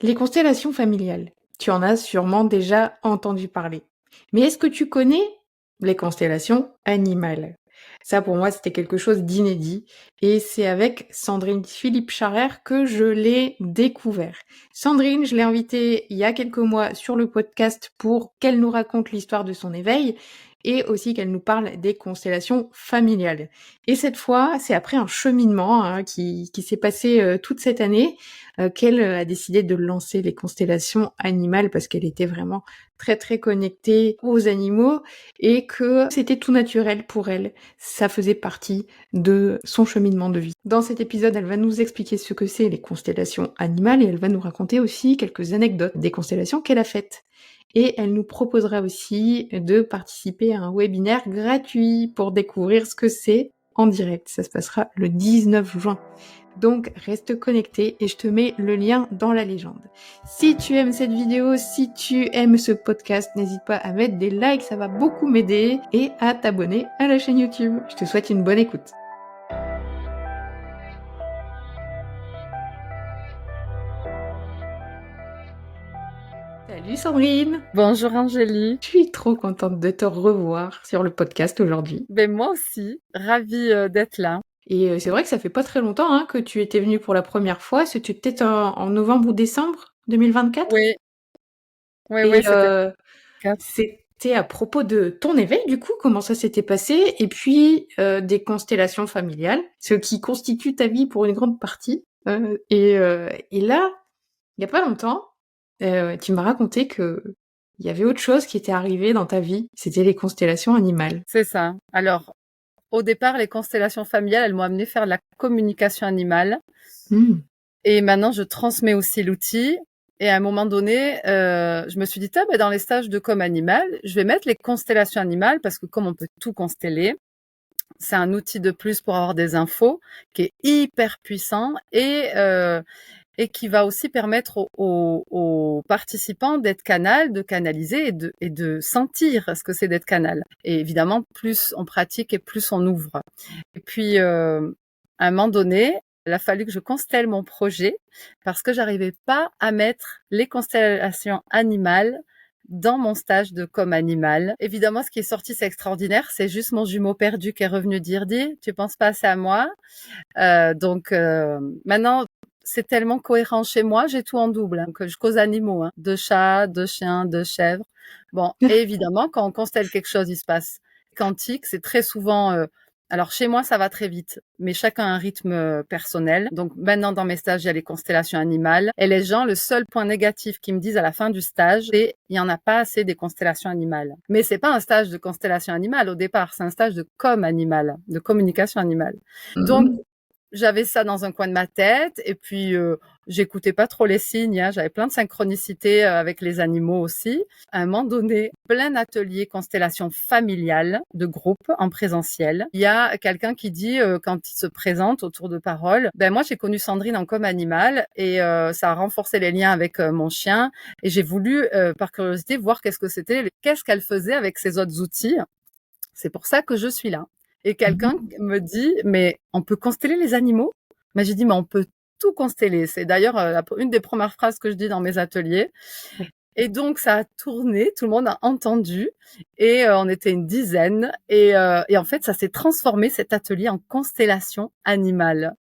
Les constellations familiales, tu en as sûrement déjà entendu parler. Mais est-ce que tu connais les constellations animales? Ça, pour moi, c'était quelque chose d'inédit. Et c'est avec Sandrine Philippe Charrère que je l'ai découvert. Sandrine, je l'ai invitée il y a quelques mois sur le podcast pour qu'elle nous raconte l'histoire de son éveil et aussi qu'elle nous parle des constellations familiales. Et cette fois, c'est après un cheminement qui s'est passé toute cette année qu'elle a décidé de lancer les constellations animales parce qu'elle était vraiment très très connectée aux animaux et que c'était tout naturel pour elle. Ça faisait partie de son cheminement de vie. Dans cet épisode, elle va nous expliquer ce que c'est les constellations animales et elle va nous raconter aussi quelques anecdotes des constellations qu'elle a faites. Et elle nous proposera aussi de participer à un webinaire gratuit pour découvrir ce que c'est en direct. Ça se passera le 19 juin. Donc reste connecté et je te mets le lien dans la légende. Si tu aimes cette vidéo, si tu aimes ce podcast, n'hésite pas à mettre des likes, ça va beaucoup m'aider, et à t'abonner à la chaîne YouTube. Je te souhaite une bonne écoute. Salut Sandrine! Bonjour Angélie. Je suis trop contente de te revoir sur le podcast aujourd'hui. Ben moi aussi, ravie d'être là. Et c'est vrai que ça fait pas très longtemps que tu étais venue pour la première fois. C'était peut-être en novembre ou décembre 2024. Oui, oui, Et c'était quatre. c'était à propos de ton éveil, du coup, comment ça s'était passé, et puis des constellations familiales, ce qui constitue ta vie pour une grande partie. Et là, il y a pas longtemps, tu m'as raconté que il y avait autre chose qui était arrivé dans ta vie. C'était les constellations animales. C'est ça. Alors, au départ, les constellations familiales, elles m'ont amené faire de la communication animale. Et maintenant, je transmets aussi l'outil. Et à un moment donné, je me suis dit, ben, dans les stages de com animal, je vais mettre les constellations animales parce que comme on peut tout consteller, c'est un outil de plus pour avoir des infos qui est hyper puissant et qui va aussi permettre aux participants d'être canal, de canaliser et de sentir ce que c'est d'être canal. Et évidemment, plus on pratique et plus on ouvre. Et puis, à un moment donné, il a fallu que je constelle mon projet parce que j'arrivais pas à mettre les constellations animales dans mon stage de com animal. Évidemment, ce qui est sorti, c'est extraordinaire. C'est juste mon jumeau perdu qui est revenu dire, dis, tu penses pas assez à moi. Donc, maintenant, c'est tellement cohérent chez moi, j'ai tout en double, que jusqu'aux animaux, de chats, de chiens, de chèvres. Bon, et évidemment, quand on constelle quelque chose, il se passe quantique. C'est très souvent. Alors chez moi, ça va très vite, mais chacun a un rythme personnel. Donc maintenant, dans mes stages, il y a les constellations animales. Et les gens, le seul point négatif qu'ils me disent à la fin du stage, c'est il y en a pas assez des constellations animales. Mais c'est pas un stage de constellation animale au départ, c'est un stage de com animal, de communication animale. Donc j'avais ça dans un coin de ma tête et puis j'écoutais pas trop les signes. J'avais plein de synchronicité avec les animaux aussi. À un moment donné, plein d'ateliers constellation familiale de groupe en présentiel. Il y a quelqu'un qui dit quand il se présente autour de parole, ben moi j'ai connu Sandrine en com animal et ça a renforcé les liens avec mon chien et j'ai voulu par curiosité voir qu'est-ce qu'elle faisait avec ses autres outils. C'est pour ça que je suis là. Et quelqu'un me dit, mais on peut consteller les animaux? Mais j'ai dit, mais on peut tout consteller. C'est d'ailleurs une des premières phrases que je dis dans mes ateliers. Et donc, ça a tourné, tout le monde a entendu et on était une dizaine. Et en fait, ça s'est transformé, cet atelier, en constellation animale.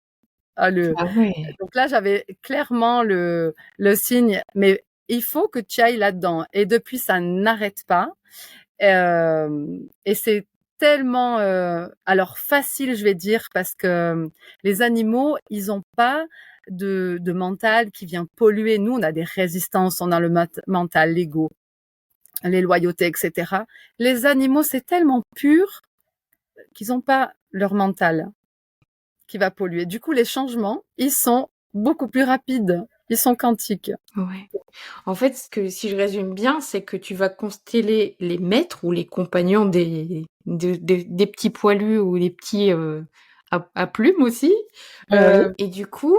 Ah ouais. Donc là, j'avais clairement le signe, mais il faut que tu ailles là-dedans. Et depuis, ça n'arrête pas. Et c'est tellement alors facile, je vais dire, parce que les animaux, ils ont pas de mental qui vient polluer. Nous, on a des résistances, on a le mental, l'ego, les loyautés, etc. Les animaux, c'est tellement pur qu'ils n'ont pas leur mental qui va polluer. Du coup, les changements, ils sont beaucoup plus rapides. Ils sont quantiques. Ouais. En fait, si je résume bien, c'est que tu vas consteller les maîtres ou les compagnons des petits poilus ou des petits à plumes aussi. Oui. Et du coup,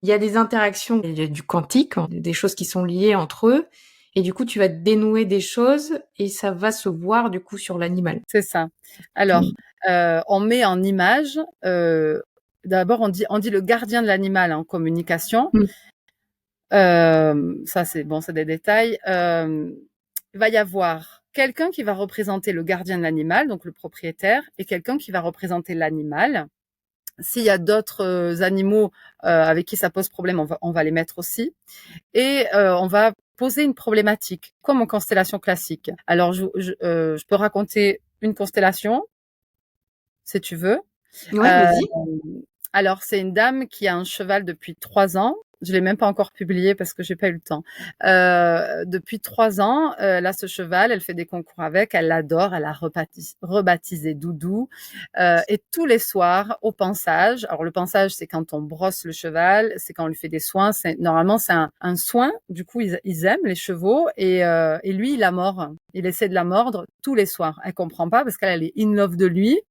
il y a des interactions, il y a du quantique, des choses qui sont liées entre eux. Et du coup, tu vas dénouer des choses et ça va se voir du coup sur l'animal. C'est ça. Alors, on met en image, d'abord on dit le gardien de l'animal en communication. Ça c'est bon, c'est des détails. Il va y avoir quelqu'un qui va représenter le gardien de l'animal, donc le propriétaire, et quelqu'un qui va représenter l'animal. S'il y a d'autres animaux avec qui ça pose problème, on va les mettre aussi. Et on va poser une problématique, comme en constellation classique. Alors, je peux raconter une constellation, si tu veux. Ouais, vas-y. Alors, c'est une dame qui a un cheval depuis 3 ans. Je l'ai même pas encore publié parce que j'ai pas eu le temps. Depuis 3 ans, elle a ce cheval, elle fait des concours avec, elle l'adore, elle a rebaptisé Doudou. Et tous les soirs, au pansage, alors le pansage, c'est quand on brosse le cheval, c'est quand on lui fait des soins. Normalement, c'est un soin. Du coup, ils aiment les chevaux et lui, il la mord. Il essaie de la mordre tous les soirs. Elle comprend pas parce qu'elle est in love de lui.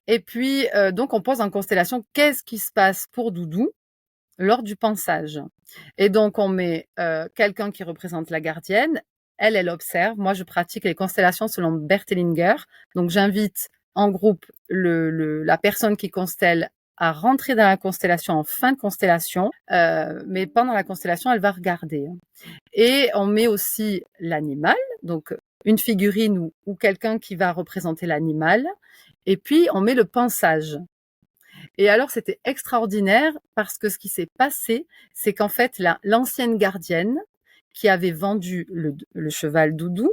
Et puis, donc, on pose en constellation qu'est-ce qui se passe pour Doudou lors du pansage. Et donc, on met quelqu'un qui représente la gardienne. Elle observe. Moi, je pratique les constellations selon Bert Hellinger. Donc, j'invite en groupe la personne qui constelle à rentrer dans la constellation en fin de constellation. Mais pendant la constellation, elle va regarder. Et on met aussi l'animal, donc une figurine ou quelqu'un qui va représenter l'animal. Et puis, on met le pansage. Et alors, c'était extraordinaire parce que ce qui s'est passé, c'est qu'en fait, l'ancienne gardienne qui avait vendu le cheval Doudou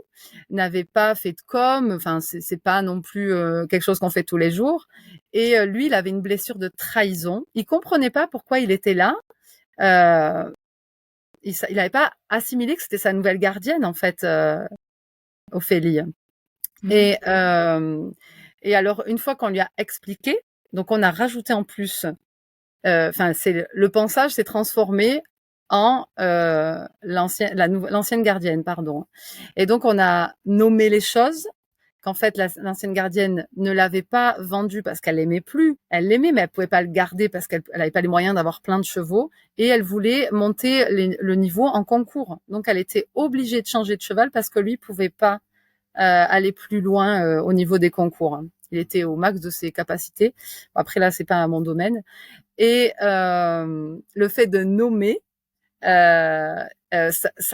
n'avait pas fait de com. Enfin, c'est pas non plus quelque chose qu'on fait tous les jours. Et lui, il avait une blessure de trahison. Il comprenait pas pourquoi il était là. Il n'avait pas assimilé que c'était sa nouvelle gardienne, en fait, Ophélie. Et alors, une fois qu'on lui a expliqué, donc on a rajouté en plus, le pansage s'est transformé en l'ancienne gardienne, pardon. Et donc on a nommé les choses qu'en fait l'ancienne gardienne ne l'avait pas vendu parce qu'elle l'aimait plus. Elle l'aimait, mais elle pouvait pas le garder parce qu'elle n'avait pas les moyens d'avoir plein de chevaux. Et elle voulait monter le niveau en concours. Donc elle était obligée de changer de cheval parce que lui pouvait pas aller plus loin au niveau des concours. Il était au max de ses capacités. Après là, c'est pas mon domaine. Et le fait de nommer, ça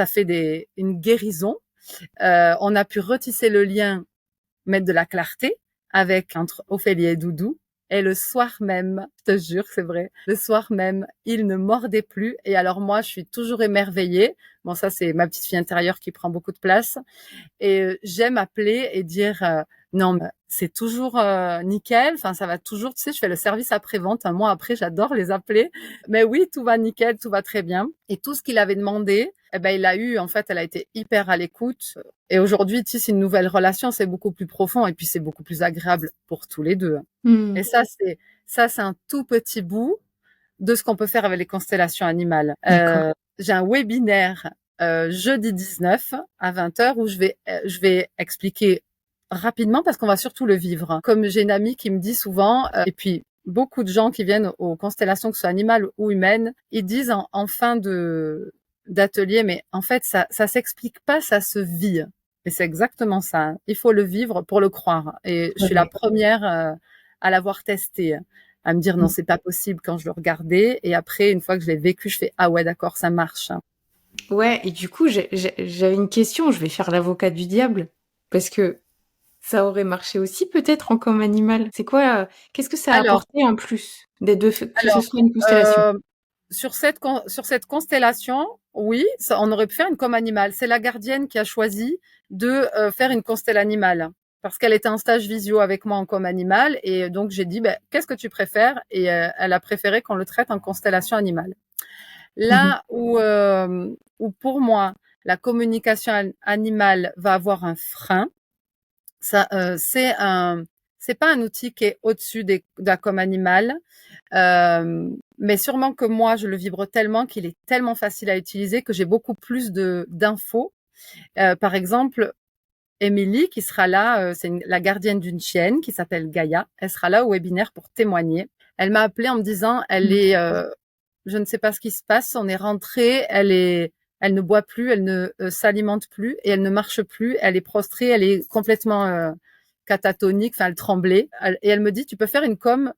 fait une guérison. On a pu retisser le lien, mettre de la clarté entre Ophélie et Doudou. Et le soir même, je te jure, c'est vrai, le soir même, il ne mordait plus. Et alors moi, je suis toujours émerveillée. Bon, ça, c'est ma petite fille intérieure qui prend beaucoup de place. Et j'aime appeler et dire non, mais c'est toujours nickel. Enfin, ça va toujours. Tu sais, je fais le service après-vente. Un mois après, j'adore les appeler. Mais oui, tout va nickel, tout va très bien. Et tout ce qu'il avait demandé, eh ben, il l'a eu. En fait, elle a été hyper à l'écoute. Et aujourd'hui, tu sais, c'est une nouvelle relation. C'est beaucoup plus profond et puis c'est beaucoup plus agréable pour tous les deux. Et ça, c'est un tout petit bout de ce qu'on peut faire avec les constellations animales. J'ai un webinaire jeudi 19 à 20h où je vais expliquer rapidement parce qu'on va surtout le vivre. Comme j'ai une amie qui me dit souvent, et puis beaucoup de gens qui viennent aux constellations, que ce soit animales ou humaines, ils disent en fin d'atelier, mais en fait, ça s'explique pas, ça se vit. Et c'est exactement ça. Il faut le vivre pour le croire. Et je suis la première à l'avoir testé, à me dire non, c'est pas possible quand je le regardais. Et après, une fois que je l'ai vécu, je fais ah ouais, d'accord, ça marche. Ouais, et du coup, j'avais une question, je vais faire l'avocat du diable, parce que ça aurait marché aussi peut-être en comme animal. C'est quoi, qu'est-ce que ça a apporté en plus des deux, que ce soit une constellation? Sur cette constellation, oui, on aurait pu faire une comme animal. C'est la gardienne qui a choisi de faire une constellation animale parce qu'elle était en stage visio avec moi en comme animal et donc j'ai dit qu'est-ce que tu préfères et elle a préféré qu'on le traite en constellation animale. Là où pour moi la communication animale va avoir un frein, ça c'est pas un outil qui est au-dessus de la com animale, mais sûrement que moi je le vibre tellement qu'il est tellement facile à utiliser que j'ai beaucoup plus d'infos. Par exemple, Émilie qui sera là, c'est la gardienne d'une chienne qui s'appelle Gaïa. Elle sera là au webinaire pour témoigner. Elle m'a appelée en me disant, je ne sais pas ce qui se passe. On est rentré, elle ne boit plus, elle ne s'alimente plus et elle ne marche plus. Elle est prostrée, elle est complètement catatonique. Enfin, elle tremblait. Et elle me dit, tu peux faire une com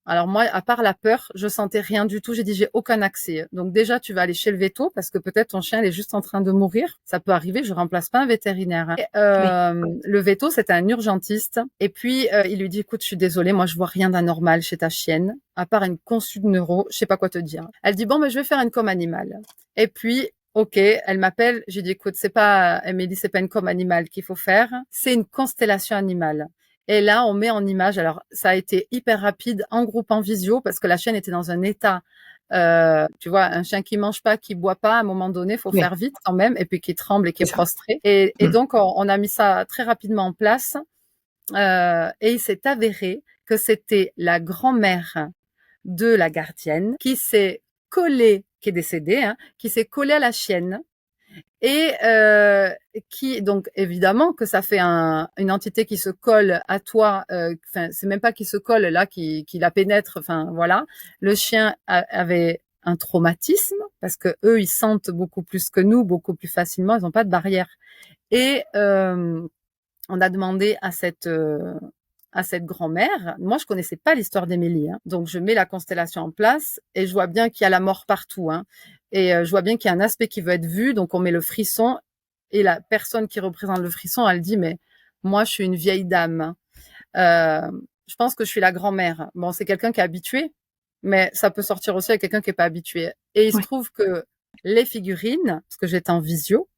Alors moi, à part la peur, je sentais rien du tout. J'ai dit, j'ai aucun accès. Donc déjà, tu vas aller chez le veto parce que peut-être ton chien il est juste en train de mourir. Ça peut arriver. Je remplace pas un vétérinaire, hein. Et, le veto, c'était un urgentiste. Et puis il lui dit, écoute, je suis désolée, moi je vois rien d'anormal chez ta chienne, à part une consul de neuro. Je sais pas quoi te dire. Elle dit, bon, je vais faire une com animale. Et puis ok, elle m'appelle. J'ai dit, écoute, c'est pas Émilie, c'est pas une com animale qu'il faut faire. C'est une constellation animale. Et là, on met en image. Alors, ça a été hyper rapide en groupe en visio parce que la chienne était dans un état. Tu vois, un chien qui mange pas, qui boit pas, à un moment donné, faut faire vite quand même, et puis qui tremble et qui est prostré. Et donc, on a mis ça très rapidement en place. Et il s'est avéré que c'était la grand-mère de la gardienne qui s'est collée, qui est décédée, hein, qui s'est collée à la chienne. Et qui donc évidemment que ça fait une entité qui se colle à toi. Enfin, c'est même pas qui se colle là, qui la pénètre. Enfin voilà, le chien avait un traumatisme parce que eux ils sentent beaucoup plus que nous, beaucoup plus facilement. Ils n'ont pas de barrière. Et on a demandé à cette grand-mère. Moi, je connaissais pas l'histoire d'Émilie, hein. Donc, je mets la constellation en place et je vois bien qu'il y a la mort partout, hein. Et je vois bien qu'il y a un aspect qui veut être vu. Donc, on met le frisson et la personne qui représente le frisson, elle dit, mais moi, je suis une vieille dame. Je pense que je suis la grand-mère. Bon, c'est quelqu'un qui est habitué, mais ça peut sortir aussi avec quelqu'un qui est pas habitué. Et il se trouve que les figurines, parce que j'étais en visio,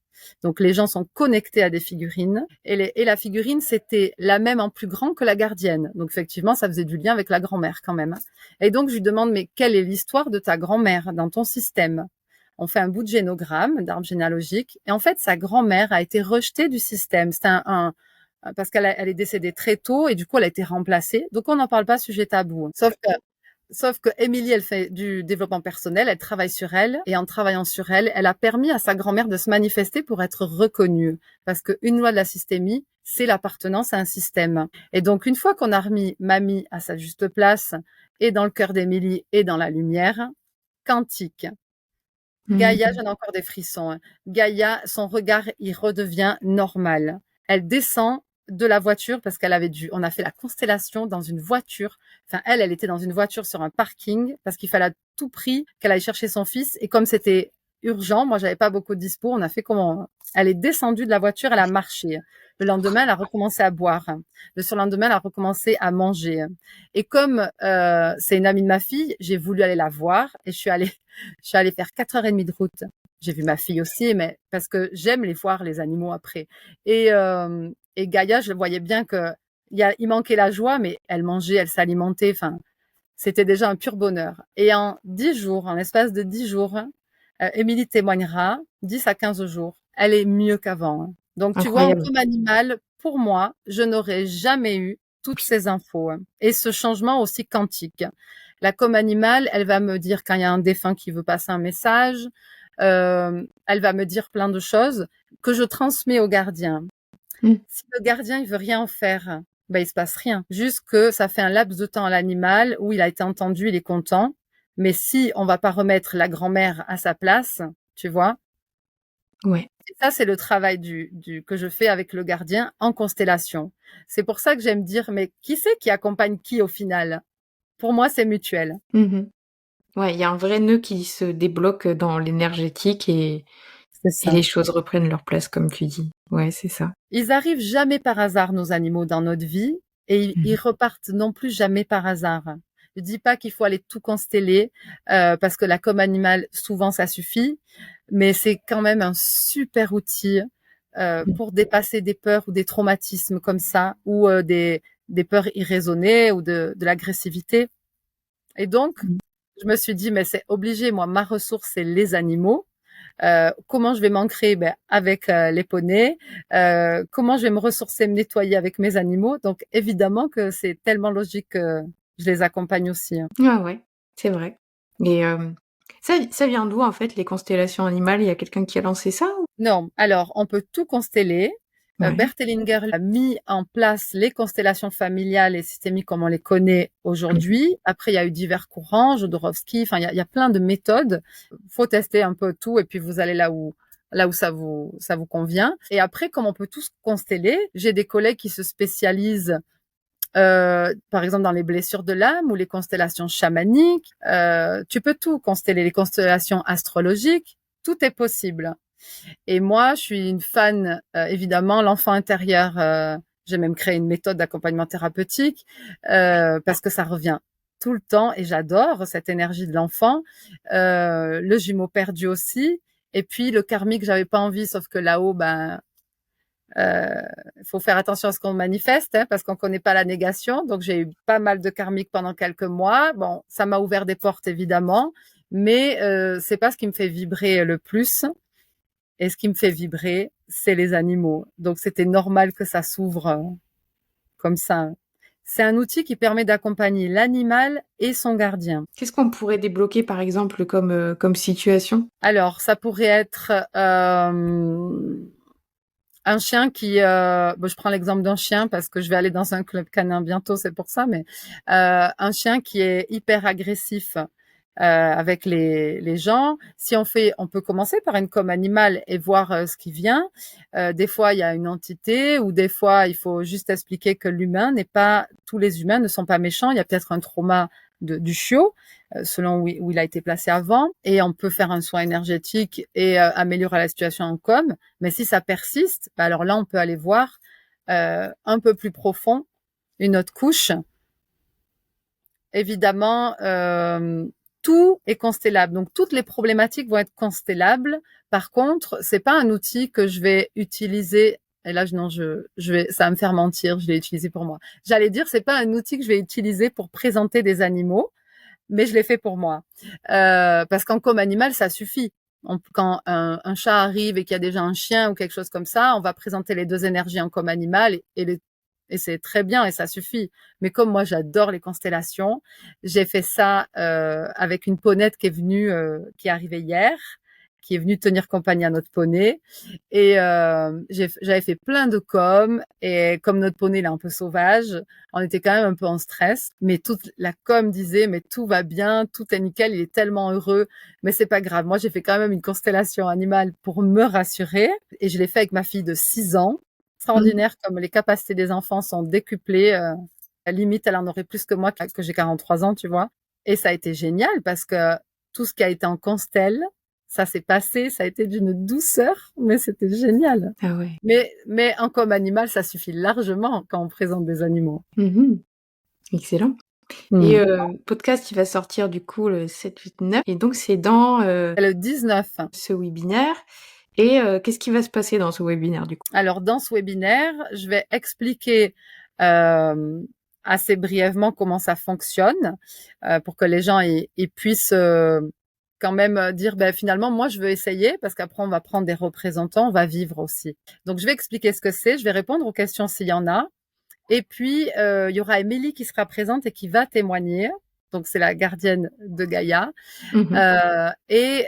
donc les gens sont connectés à des figurines et la figurine c'était la même en plus grand que la gardienne. Donc effectivement ça faisait du lien avec la grand-mère quand même. Et donc je lui demande mais quelle est l'histoire de ta grand-mère dans ton système? On fait un bout de génogramme, d'arbre généalogique et en fait sa grand-mère a été rejetée du système. C'est parce qu'elle est décédée très tôt et du coup elle a été remplacée. Donc on n'en parle pas sujet tabou. Sauf que Émilie, elle fait du développement personnel, elle travaille sur elle, et en travaillant sur elle, elle a permis à sa grand-mère de se manifester pour être reconnue. Parce qu'une loi de la systémie, c'est l'appartenance à un système. Et donc, une fois qu'on a remis mamie à sa juste place, et dans le cœur d'Émilie, et dans la lumière, quantique. Gaïa, j'en ai encore des frissons, hein. Gaïa, son regard, il redevient normal. Elle descend de la voiture parce on a fait la constellation dans une voiture. Enfin, elle était dans une voiture sur un parking parce qu'il fallait à tout prix qu'elle aille chercher son fils. Et comme c'était urgent, moi, j'avais pas beaucoup de dispo, on a fait comment? Elle est descendue de la voiture, elle a marché. Le lendemain, elle a recommencé à boire. Le surlendemain, elle a recommencé à manger. Et comme c'est une amie de ma fille, j'ai voulu aller la voir et je suis allée faire 4h30 de route. J'ai vu ma fille aussi, mais parce que j'aime les voir, les animaux, après. Et Gaïa, je voyais bien il manquait la joie, mais elle mangeait, elle s'alimentait. Enfin, c'était déjà un pur bonheur. Et en l'espace de 10 jours, Émilie témoignera, 10 à 15 jours, elle est mieux qu'avant, hein. Donc, tu vois, comme animal, pour moi, je n'aurais jamais eu toutes ces infos, hein. Et ce changement aussi quantique. La com animale, elle va me dire quand il y a un défunt qui veut passer un message. Elle va me dire plein de choses que je transmets au gardien. Si le gardien il veut rien en faire, il se passe rien. Juste que ça fait un laps de temps à l'animal où il a été entendu, il est content. Mais si on va pas remettre la grand-mère à sa place, tu vois. Ouais. Et ça, c'est le travail que je fais avec le gardien en constellation. C'est pour ça que j'aime dire, mais qui c'est qui accompagne qui au final? Pour moi, c'est mutuel. Ouais, il y a un vrai nœud qui se débloque dans l'énergétique et les choses reprennent leur place, comme tu dis. Ouais, c'est ça. Ils arrivent jamais par hasard, nos animaux, dans notre vie, et ils repartent non plus jamais par hasard. Je dis pas qu'il faut aller tout consteller, parce que la com animale, souvent, ça suffit, mais c'est quand même un super outil pour dépasser des peurs ou des traumatismes comme ça, ou des peurs irraisonnées ou de l'agressivité. Et donc, je me suis dit, mais c'est obligé, moi, ma ressource, c'est les animaux. Comment je vais m'ancrer? Avec les poneys. Comment je vais me ressourcer, me nettoyer avec mes animaux? Donc, évidemment que c'est tellement logique que je les accompagne aussi, hein. Ah ouais, c'est vrai. Et ça vient d'où, en fait, les constellations animales? Il y a quelqu'un qui a lancé ça? Non, alors, on peut tout consteller. Bert Hellinger a mis en place les constellations familiales et systémiques comme on les connaît aujourd'hui. Après, il y a eu divers courants, Jodorowsky, enfin, il y a plein de méthodes. Faut tester un peu tout et puis vous allez là où ça vous convient. Et après, comme on peut tous consteller, j'ai des collègues qui se spécialisent par exemple dans les blessures de l'âme ou les constellations chamaniques. Tu peux tout consteller, les constellations astrologiques, tout est possible. Et moi, je suis une fan, évidemment, l'enfant intérieur. J'ai même créé une méthode d'accompagnement thérapeutique parce que ça revient tout le temps et j'adore cette énergie de l'enfant. Le jumeau perdu aussi. Et puis le karmique, j'avais pas envie, sauf que là-haut, il faut faire attention à ce qu'on manifeste parce qu'on connaît pas la négation. Donc j'ai eu pas mal de karmique pendant quelques mois. Bon, ça m'a ouvert des portes évidemment, mais c'est pas ce qui me fait vibrer le plus. Et ce qui me fait vibrer, c'est les animaux. Donc c'était normal que ça s'ouvre comme ça. C'est un outil qui permet d'accompagner l'animal et son gardien. Qu'est-ce qu'on pourrait débloquer par exemple comme situation? Alors ça pourrait être un chien qui, je prends l'exemple d'un chien parce que je vais aller dans un club canin bientôt, c'est pour ça, mais un chien qui est hyper agressif avec les gens. Si on peut commencer par une com animale et voir ce qui vient. Des fois, il y a une entité ou des fois, il faut juste expliquer que tous les humains ne sont pas méchants. Il y a peut-être un trauma du chiot, selon où il a été placé avant, et on peut faire un soin énergétique et améliorer la situation en com. Mais si ça persiste, alors là, on peut aller voir un peu plus profond, une autre couche. Évidemment, tout est constellable. Donc, toutes les problématiques vont être constellables. Par contre, c'est pas un outil que je vais utiliser. Et là, ça va me faire mentir. Je l'ai utilisé pour moi. J'allais dire, c'est pas un outil que je vais utiliser pour présenter des animaux, mais je l'ai fait pour moi. Parce qu'en com animal, ça suffit. Quand un chat arrive et qu'il y a déjà un chien ou quelque chose comme ça, on va présenter les deux énergies en com animal et c'est très bien et ça suffit. Mais comme moi, j'adore les constellations, j'ai fait ça avec une ponette qui est arrivée hier, qui est venue tenir compagnie à notre poney. Et j'avais fait plein de com. Et comme notre poney, il est un peu sauvage, on était quand même un peu en stress. Mais toute la com disait, mais tout va bien, tout est nickel, il est tellement heureux. Mais c'est pas grave. Moi, j'ai fait quand même une constellation animale pour me rassurer. Et je l'ai fait avec ma fille de 6 ans. Extraordinaire comme les capacités des enfants sont décuplées. À la limite, elle en aurait plus que moi, que j'ai 43 ans, tu vois. Et ça a été génial parce que tout ce qui a été en constelle, ça s'est passé, ça a été d'une douceur, mais c'était génial. Ah ouais. Mais en com animal, ça suffit largement quand on présente des animaux. Excellent. Et podcast, il va sortir du coup le 7, 8, 9. Et donc, c'est dans le 19. Ce webinaire. Et qu'est-ce qui va se passer dans ce webinaire du coup? Alors, dans ce webinaire, je vais expliquer assez brièvement comment ça fonctionne pour que les gens ils puissent quand même dire finalement moi je veux essayer parce qu'après on va prendre des représentants, on va vivre aussi. Donc je vais expliquer ce que c'est, je vais répondre aux questions s'il y en a. Et puis il y aura Émilie qui sera présente et qui va témoigner. Donc c'est la gardienne de Gaïa. Et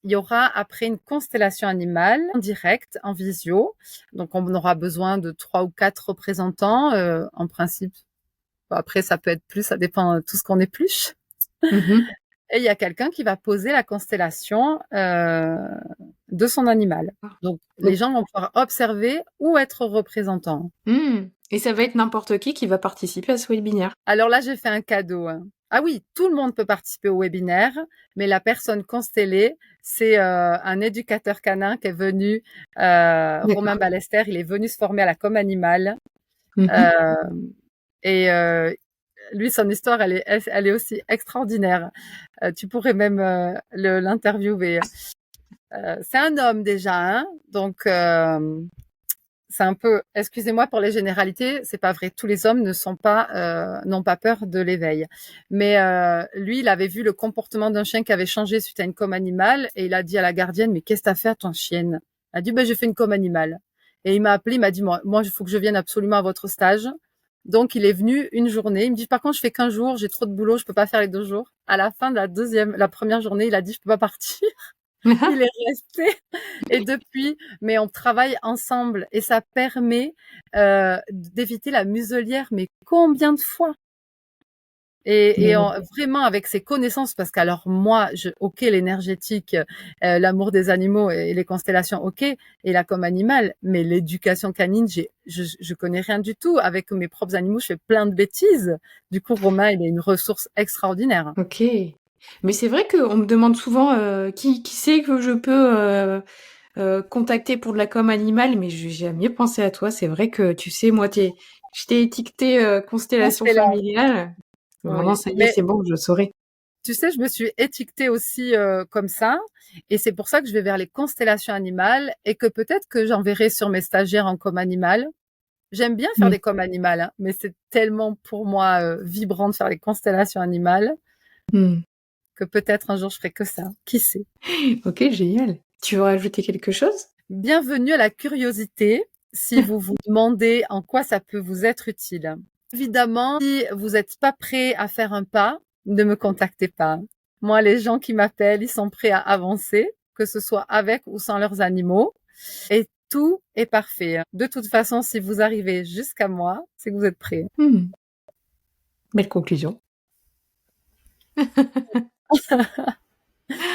il y aura après une constellation animale en direct, en visio. Donc on aura besoin de 3 ou 4 représentants en principe. Après ça peut être plus, ça dépend de tout ce qu'on épluche. Et il y a quelqu'un qui va poser la constellation de son animal. Donc les gens vont pouvoir observer ou être représentants. Et ça va être n'importe qui va participer à ce webinaire. Alors là, j'ai fait un cadeau. Ah oui, tout le monde peut participer au webinaire, mais la personne constellée, c'est un éducateur canin qui est venu, Romain Ballester, il est venu se former à la com animale. Lui, son histoire, elle est aussi extraordinaire. Tu pourrais même l'interviewer. C'est un homme déjà, hein, donc c'est un peu, excusez-moi pour les généralités, c'est pas vrai. Tous les hommes n'ont pas peur de l'éveil. Mais lui, il avait vu le comportement d'un chien qui avait changé suite à une com animale et il a dit à la gardienne, mais qu'est-ce que t'as fait à ton chienne? Elle a dit, j'ai fait une com animale. Et il m'a appelé, il m'a dit, moi, il faut que je vienne absolument à votre stage. Donc, il est venu une journée. Il me dit, par contre, je fais qu'un jour, j'ai trop de boulot, je peux pas faire les 2 jours. À la fin de la première journée, il a dit, je peux pas partir. Il est resté. Et depuis, mais on travaille ensemble et ça permet d'éviter la muselière. Mais combien de fois? Et vraiment avec ses connaissances, parce qu'alors moi, ok, l'énergétique, l'amour des animaux et les constellations, ok, et là comme animal, mais l'éducation canine, je connais rien du tout. Avec mes propres animaux, je fais plein de bêtises. Du coup, Romain, il est une ressource extraordinaire. Ok. Mais c'est vrai qu'on me demande souvent qui c'est que je peux contacter pour de la com animale, mais j'ai jamais pensé à toi. C'est vrai que tu sais, moi, je t'ai étiqueté constellation familiale. Maintenant, Oui. ça y est, Mais c'est bon, je saurai. tu sais, je me suis étiquetée aussi comme ça, et c'est pour ça que je vais vers les constellations animales, et que peut-être que j'enverrai sur mes stagiaires en com animal. J'aime bien faire des com animales, hein, mais c'est tellement pour moi vibrant de faire les constellations animales que peut-être un jour je ferai que ça. Qui sait? Ok, génial. Tu veux rajouter quelque chose? Bienvenue à la curiosité. Si vous vous demandez en quoi ça peut vous être utile. Évidemment, si vous n'êtes pas prêt à faire un pas, ne me contactez pas. Moi, les gens qui m'appellent, ils sont prêts à avancer, que ce soit avec ou sans leurs animaux. Et tout est parfait. De toute façon, si vous arrivez jusqu'à moi, c'est que vous êtes prêts. Belle conclusion.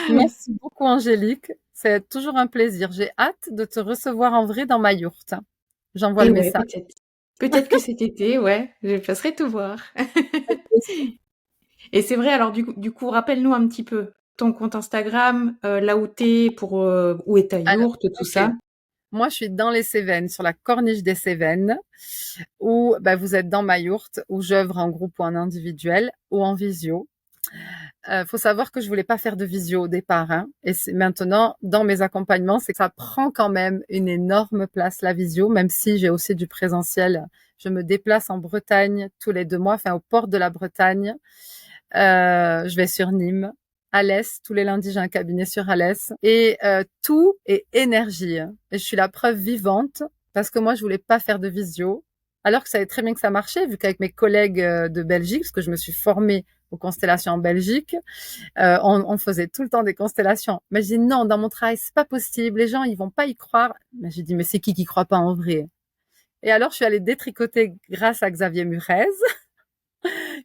Merci beaucoup, Angélique. C'est toujours un plaisir. J'ai hâte de te recevoir en vrai dans ma yourte. J'envoie Et le ouais, message. peut-être que cet été, ouais, je passerai te voir. Et c'est vrai, alors du coup, rappelle-nous un petit peu ton compte Instagram, là où t'es, où est ta Alors, yourte, tout ok. ça. Moi, je suis dans les Cévennes, sur la corniche des Cévennes, où vous êtes dans ma yourte, où j'œuvre en groupe ou en individuel ou en visio. Faut savoir que je voulais pas faire de visio au départ, hein, et c'est maintenant dans mes accompagnements, c'est que ça prend quand même une énorme place la visio, même si j'ai aussi du présentiel. Je me déplace en Bretagne tous les 2 mois, enfin au port de la Bretagne. Je vais sur Nîmes. Alès, tous les lundis, j'ai un cabinet sur Alès. Et tout est énergie. Et je suis la preuve vivante parce que moi, je voulais pas faire de visio. Alors que ça savais très bien que ça marchait, vu qu'avec mes collègues de Belgique, parce que je me suis formée aux constellations en Belgique, on faisait tout le temps des constellations. Mais j'ai dit non, dans mon travail, c'est pas possible. Les gens, ils vont pas y croire. Mais j'ai dit, mais c'est qui croit pas en vrai? Et alors, je suis allée détricoter grâce à Xavier Murez,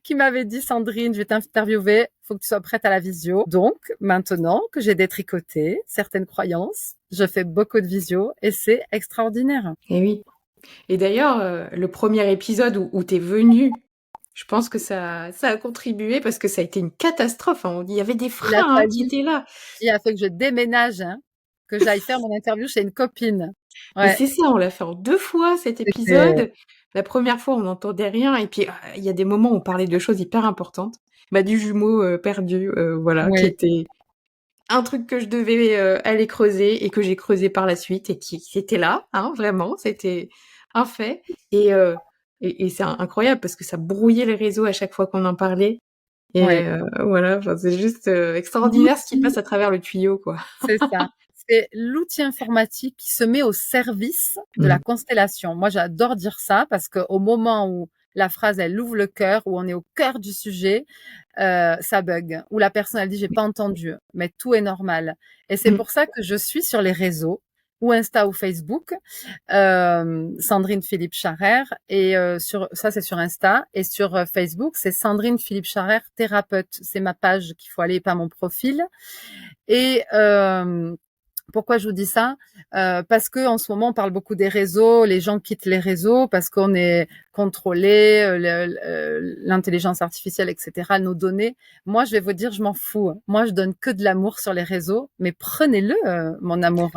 qui m'avait dit, Sandrine, je vais t'interviewer, faut que tu sois prête à la visio. Donc, maintenant que j'ai détricoté certaines croyances, je fais beaucoup de visio et c'est extraordinaire. Et oui. Et d'ailleurs, le premier épisode où t'es venu, je pense que ça a contribué parce que ça a été une catastrophe, hein. Il y avait des freins qui étaient là. Il a fallu que je déménage, hein, que j'aille faire mon interview chez une copine. Mais Ouais. c'est ça, on l'a fait en 2 fois cet épisode. La première fois, on n'entendait rien et puis il y a des moments où on parlait de choses hyper importantes. Du jumeau perdu, voilà, qui Oui. était un truc que je devais aller creuser et que j'ai creusé par la suite et qui était là, hein, vraiment, c'était un fait. Et c'est incroyable parce que ça brouillait les réseaux à chaque fois qu'on en parlait. Et Ouais. voilà, enfin, c'est juste extraordinaire ce qui passe à travers le tuyau, quoi. C'est ça. C'est l'outil informatique qui se met au service de la constellation. Moi, j'adore dire ça parce qu'au moment où la phrase, elle ouvre le cœur, où on est au cœur du sujet, ça bug. Où la personne, elle dit, j'ai pas entendu, mais tout est normal. Et c'est pour ça que je suis sur les réseaux, ou Insta ou Facebook, Sandrine Philippe Charrer, et ça c'est sur Insta, et sur Facebook, c'est Sandrine Philippe Charrer, thérapeute. C'est ma page qu'il faut aller, pas mon profil. Et pourquoi je vous dis ça? Parce que en ce moment, on parle beaucoup des réseaux. Les gens quittent les réseaux parce qu'on est contrôlé, l'intelligence artificielle, etc., nos données. Moi, je vais vous dire, je m'en fous. Moi, je donne que de l'amour sur les réseaux, mais prenez-le, mon amour.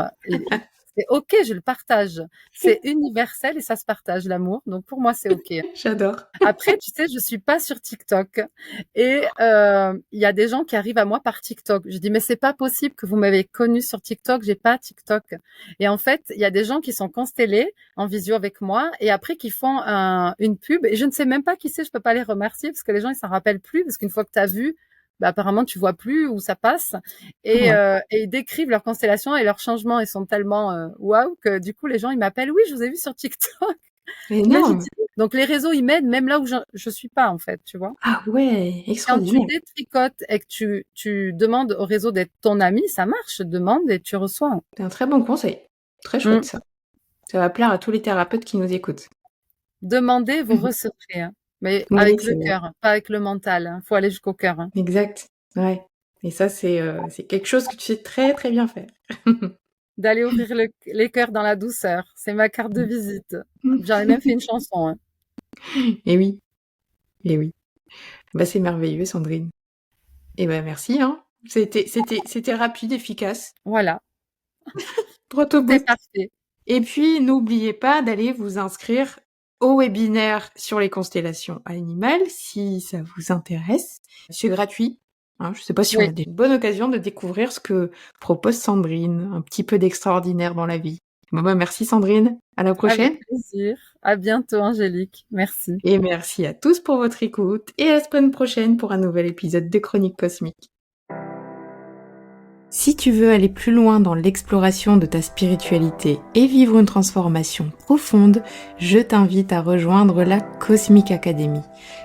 C'est ok, je le partage. C'est universel et ça se partage, l'amour. Donc, pour moi, c'est ok. J'adore. Après, tu sais, je suis pas sur TikTok et il y a des gens qui arrivent à moi par TikTok. Je dis mais c'est pas possible que vous m'avez connu sur TikTok, j'ai pas TikTok. Et en fait, il y a des gens qui sont constellés en visio avec moi et après qui font une pub et je ne sais même pas qui c'est, je peux pas les remercier parce que les gens ils s'en rappellent plus parce qu'une fois que tu as vu apparemment tu vois plus où ça passe et ils décrivent leur constellation et leurs changements ils sont tellement waouh que du coup les gens ils m'appellent oui je vous ai vu sur TikTok. Énorme. Donc les réseaux ils m'aident même là où je suis pas en fait, tu vois. Ah ouais, Quand tu extraordinaire. détricotes et que tu demandes au réseau d'être ton ami, ça marche, demande et tu reçois. C'est un très bon conseil. Très chouette ça. Ça va plaire à tous les thérapeutes qui nous écoutent. Demandez, vous recevrez. Hein. Mais Oui, avec le c'est vrai. cœur, pas avec le mental, hein. Faut aller jusqu'au cœur, hein. Exact. Ouais. Et ça, c'est quelque chose que tu sais très, très bien faire. D'aller ouvrir les cœurs dans la douceur. C'est ma carte de visite. J'en ai même fait une chanson, hein. Et oui, et oui. Bah, c'est merveilleux, Sandrine. Et ben merci, hein. C'était rapide, efficace, Voilà. droit au Tout est but. parfait. Et puis, n'oubliez pas d'aller vous inscrire au webinaire sur les constellations animales si ça vous intéresse. C'est gratuit. Hein, je sais pas si on Oui, a une bonne occasion de découvrir ce que propose Sandrine, un petit peu d'extraordinaire dans la vie. Bon, bah, merci Sandrine. À la avec prochaine. plaisir. À bientôt, Angélique. Merci. Et merci à tous pour votre écoute et à la semaine prochaine pour un nouvel épisode de Chronique Cosmique. Si tu veux aller plus loin dans l'exploration de ta spiritualité et vivre une transformation profonde, je t'invite à rejoindre la Cosmic Academy.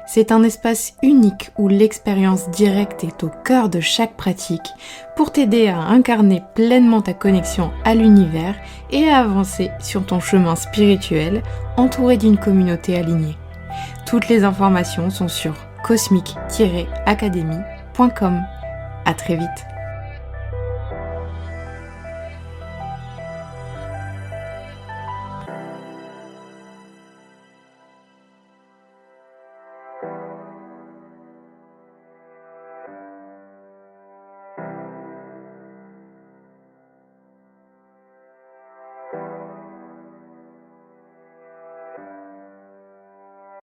C'est un espace unique où l'expérience directe est au cœur de chaque pratique pour t'aider à incarner pleinement ta connexion à l'univers et à avancer sur ton chemin spirituel entouré d'une communauté alignée. Toutes les informations sont sur cosmic-academy.com. À très vite.